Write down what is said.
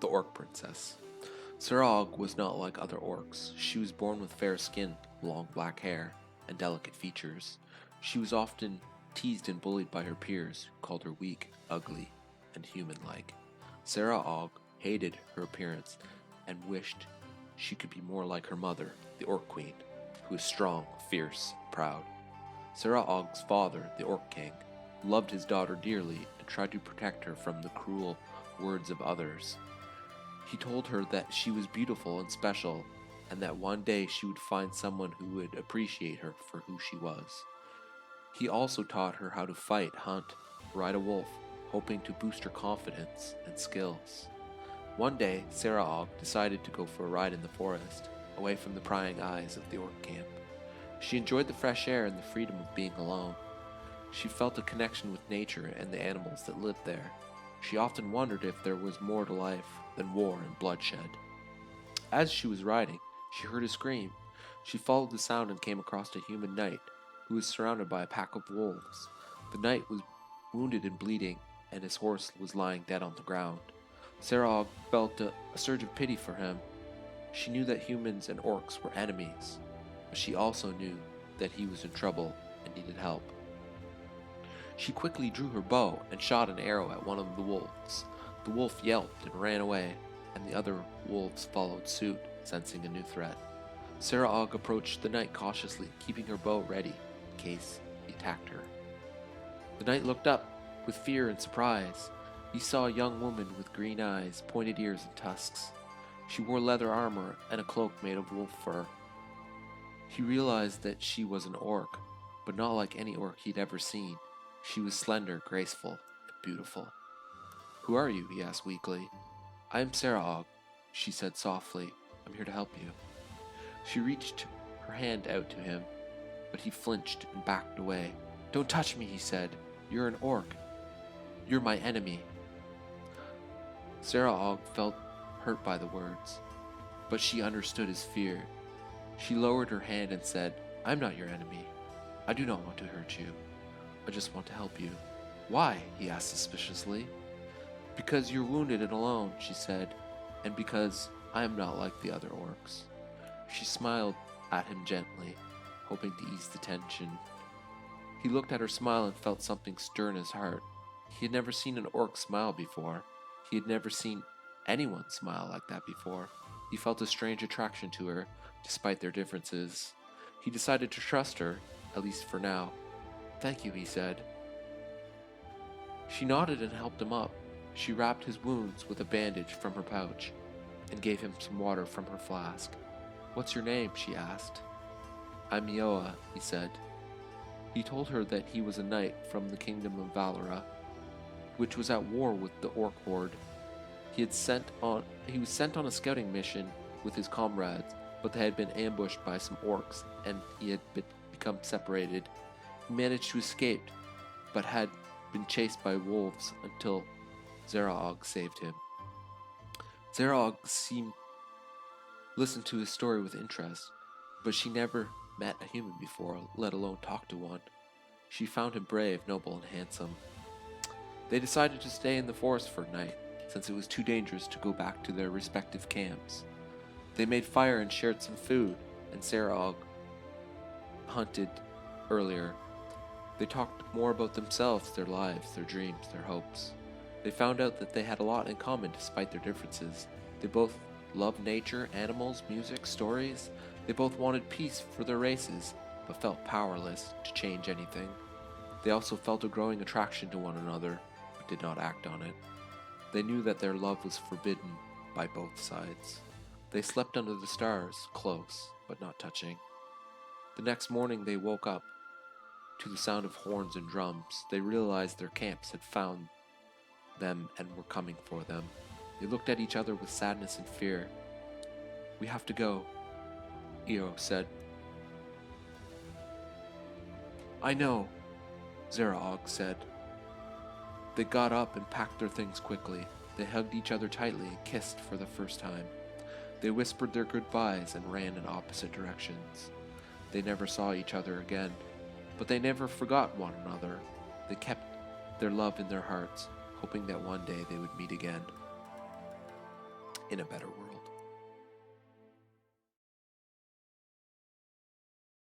The Orc Princess. Serog was not like other orcs. She was born with fair skin, long black hair, and delicate features. She was often teased and bullied by her peers, who called her weak, ugly, and human-like. Serog hated her appearance and wished she could be more like her mother, the Orc Queen, who was strong, fierce, and proud. Serog's father, the Orc King, loved his daughter dearly and tried to protect her from the cruel words of others. He told her that she was beautiful and special, and that one day she would find someone who would appreciate her for who she was. He also taught her how to fight, hunt, ride a wolf, hoping to boost her confidence and skills. One day, Serog decided to go for a ride in the forest, away from the prying eyes of the orc camp. She enjoyed the fresh air and the freedom of being alone. She felt a connection with nature and the animals that lived there. She often wondered if there was more to life than war and bloodshed. As she was riding, she heard a scream. She followed the sound and came across a human knight who was surrounded by a pack of wolves. The knight was wounded and bleeding, and his horse was lying dead on the ground. Serog felt a surge of pity for him. She knew that humans and orcs were enemies, but she also knew that he was in trouble and needed help. She quickly drew her bow and shot an arrow at one of the wolves. The wolf yelped and ran away, and the other wolves followed suit, sensing a new threat. Serog approached the knight cautiously, keeping her bow ready in case he attacked her. The knight looked up with fear and surprise. He saw a young woman with green eyes, pointed ears, and tusks. She wore leather armor and a cloak made of wolf fur. He realized that she was an orc, but not like any orc he'd ever seen. She was slender, graceful, and beautiful. "Who are you?" he asked weakly. "I am Serog," she said softly. "I'm here to help you." She reached her hand out to him, but he flinched and backed away. "Don't touch me," he said. "You're an orc. You're my enemy." Serog felt hurt by the words, but she understood his fear. She lowered her hand and said, "I'm not your enemy. I do not want to hurt you. I just want to help you." "Why?" he asked suspiciously. "Because you're wounded and alone," she said, "and because I am not like the other orcs." She smiled at him gently, hoping to ease the tension. He looked at her smile and felt something stir in his heart. He had never seen an orc smile before. He had never seen anyone smile like that before. He felt a strange attraction to her, despite their differences. He decided to trust her, at least for now. "Thank you," he said. She nodded and helped him up. She wrapped his wounds with a bandage from her pouch and gave him some water from her flask. "What's your name?" she asked. "I'm Mioa," he said. He told her that he was a knight from the kingdom of Valera, which was at war with the orc horde. He was sent on a scouting mission with his comrades, but they had been ambushed by some orcs and he had become separated. He managed to escape, but had been chased by wolves until Serog saved him. Serog listened to his story with interest, but she never met a human before, let alone talked to one. She found him brave, noble, and handsome. They decided to stay in the forest for a night, since it was too dangerous to go back to their respective camps. They made fire and shared some food, and Serog hunted earlier. They talked more about themselves, their lives, their dreams, their hopes. They found out that they had a lot in common despite their differences. They both loved nature, animals, music, stories. They both wanted peace for their races, but felt powerless to change anything. They also felt a growing attraction to one another, but did not act on it. They knew that their love was forbidden by both sides. They slept under the stars, close, but not touching. The next morning they woke up to the sound of horns and drums. They realized their camps had found them and were coming for them. They looked at each other with sadness and fear. "We have to go," Io said. "I know," Zeraog said. They got up and packed their things quickly. They hugged each other tightly and kissed for the first time. They whispered their goodbyes and ran in opposite directions. They never saw each other again, but they never forgot one another. They kept their love in their hearts, hoping that one day they would meet again. in a better world.